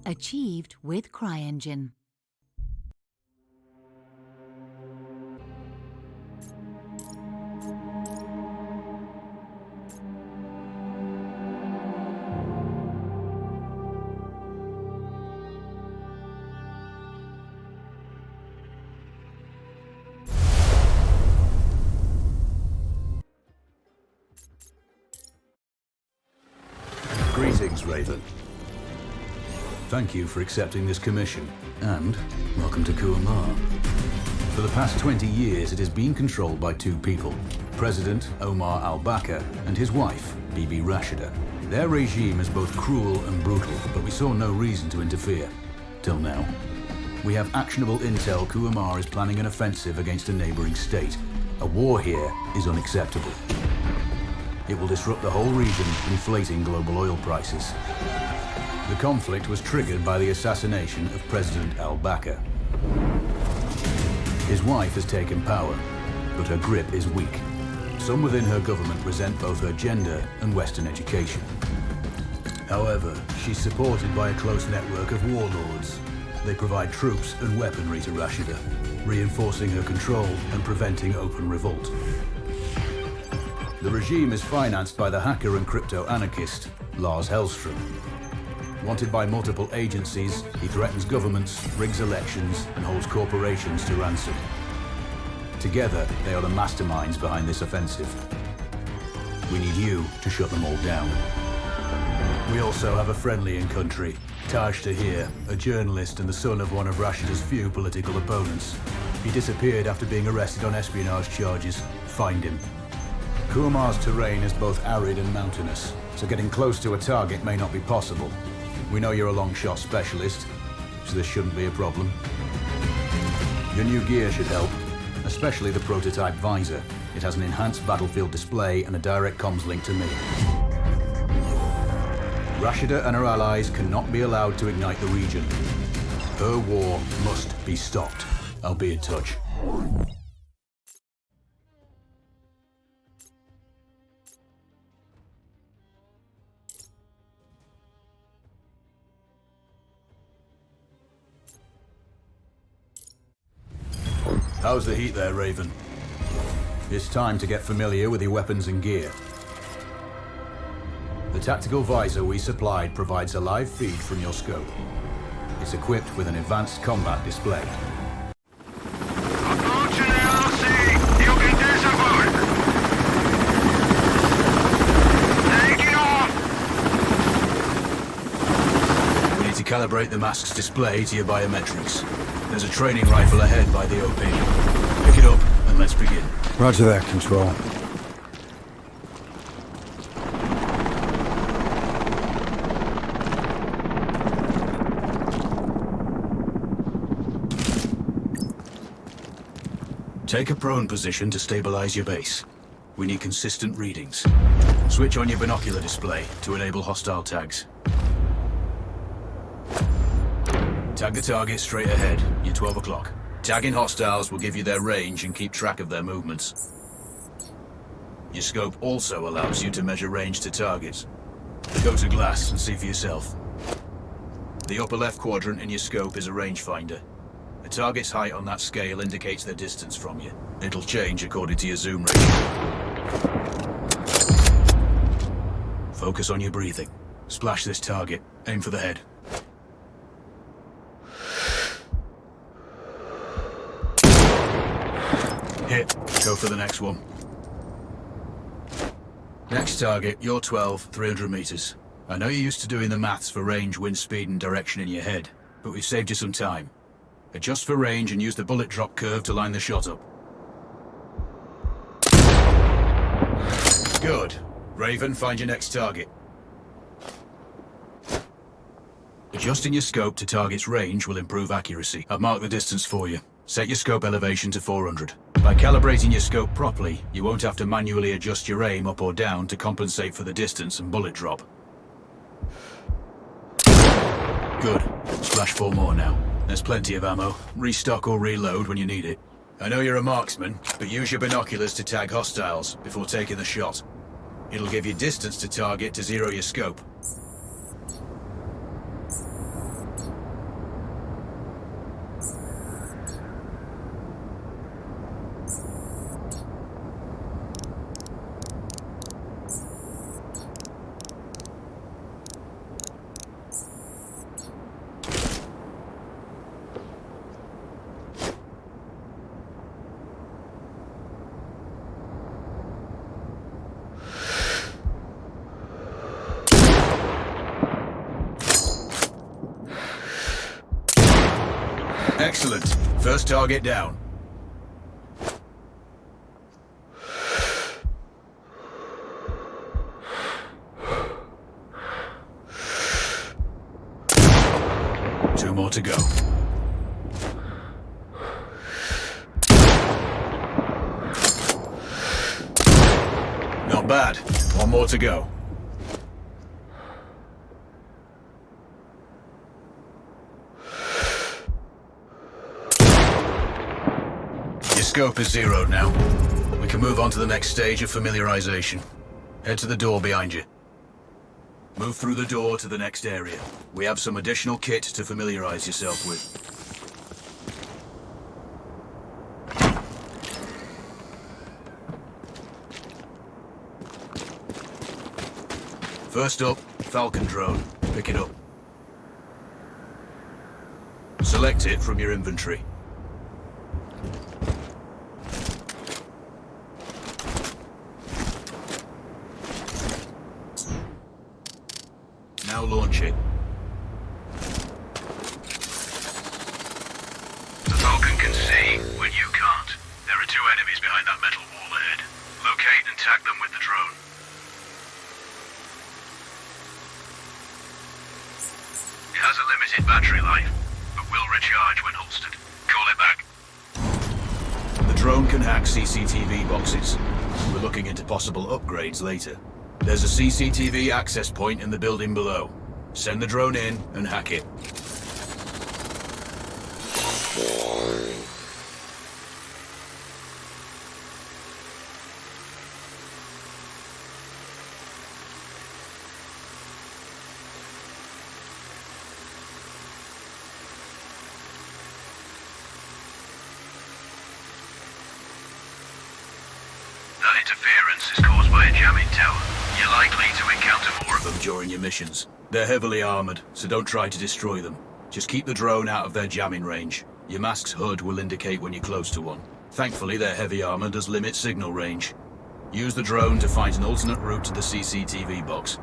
Achieved with CryEngine. Greetings, Raven. Thank you for accepting this commission, and welcome to Kuamar. For the past 20 years, it has been controlled by two people, President Omar al-Bakr and his wife, Bibi Rashida. Their regime is both cruel and brutal, but we saw no reason to interfere. Till now. We have actionable intel Kuamar is planning an offensive against a neighboring state. A war here is unacceptable. It will disrupt the whole region, inflating global oil prices. The conflict was triggered by the assassination of President al-Bakr. His wife has taken power, but her grip is weak. Some within her government resent both her gender and Western education. However, she's supported by a close network of warlords. They provide troops and weaponry to Rashida, reinforcing her control and preventing open revolt. The regime is financed by the hacker and crypto-anarchist, Lars Hellstrom. Wanted by multiple agencies, he threatens governments, rigs elections, and holds corporations to ransom. Together, they are the masterminds behind this offensive. We need you to shut them all down. We also have a friendly in country, Taj Tahir, a journalist and the son of one of Rashida's few political opponents. He disappeared after being arrested on espionage charges. Find him. Kuamar's terrain is both arid and mountainous, so getting close to a target may not be possible. We know you're a long-shot specialist, so this shouldn't be a problem. Your new gear should help, especially the prototype visor. It has an enhanced battlefield display and a direct comms link to me. Rashida and her allies cannot be allowed to ignite the region. Her war must be stopped. I'll be in touch. How's the heat there, Raven? It's time to get familiar with your weapons and gear. The tactical visor we supplied provides a live feed from your scope. It's equipped with an advanced combat display. We need to calibrate the mask's display to your biometrics. There's a training rifle ahead by the OP. Pick it up and let's begin. Roger that, Control. Take a prone position to stabilize your base. We need consistent readings. Switch on your binocular display to enable hostile tags. Tag the target straight ahead. You're 12 o'clock. Tagging hostiles will give you their range and keep track of their movements. Your scope also allows you to measure range to targets. Go to glass and see for yourself. The upper left quadrant in your scope is a rangefinder. A target's height on that scale indicates their distance from you. It'll change according to your zoom range. Focus on your breathing. Splash this target. Aim for the head. Hit. Go for the next one. Next target, you're 12, 300 meters. I know you're used to doing the maths for range, wind speed, and direction in your head, but we've saved you some time. Adjust for range and use the bullet drop curve to line the shot up. Good. Raven, find your next target. Adjusting your scope to target's range will improve accuracy. I've marked the distance for you. Set your scope elevation to 400. By calibrating your scope properly, you won't have to manually adjust your aim up or down to compensate for the distance and bullet drop. Good. Splash 4 more now. There's plenty of ammo. Restock or reload when you need it. I know you're a marksman, but use your binoculars to tag hostiles before taking the shot. It'll give you distance to target to zero your scope. Excellent. First target down. Two more to go. Not bad. One more to go. Your scope is zeroed now. We can move on to the next stage of familiarization. Head to the door behind you. Move through the door to the next area. We have some additional kit to familiarize yourself with. First up, Falcon drone. Pick it up. Select it from your inventory. Now launch it. The Falcon can see when you can't. There are two enemies behind that metal wall ahead. Locate and tag them with the drone. It has a limited battery life, but will recharge when holstered. Call it back. The drone can hack CCTV boxes. We're looking into possible upgrades later. There's a CCTV access point in the building below. Send the drone in and hack it. That interference is caused by a jamming tower. You're likely to encounter more of them. During your missions. They're heavily armored, so don't try to destroy them. Just keep the drone out of their jamming range. Your mask's HUD will indicate when you're close to one. Thankfully, their heavy armor does limit signal range. Use the drone to find an alternate route to the CCTV box.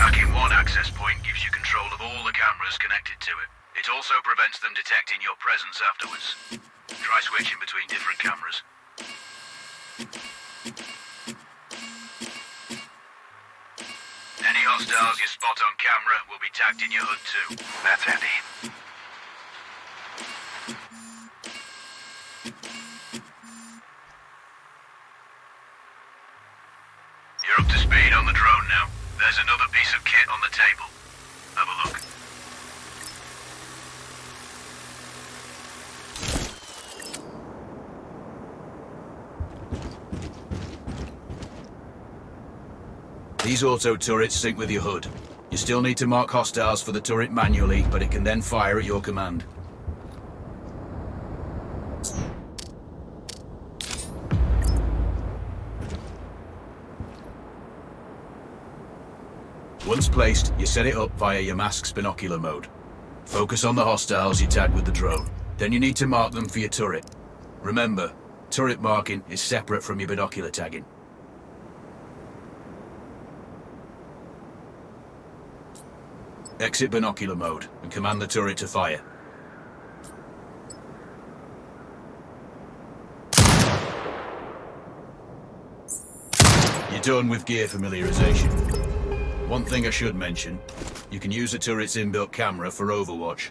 Hacking one access point gives you control of all the cameras connected to it. It also prevents them detecting your presence afterwards. Try switching between different cameras. Any hostiles you spot on camera will be tagged in your HUD too. That's handy. You're up to speed on the drone now. There's another piece of kit on the table. Have a look. These auto turrets sync with your HUD. You still need to mark hostiles for the turret manually, but it can then fire at your command. Once placed, you set it up via your mask's binocular mode. Focus on the hostiles you tag with the drone. Then you need to mark them for your turret. Remember, turret marking is separate from your binocular tagging. Exit binocular mode and command the turret to fire. You're done with gear familiarization. One thing I should mention, you can use the turret's inbuilt camera for overwatch.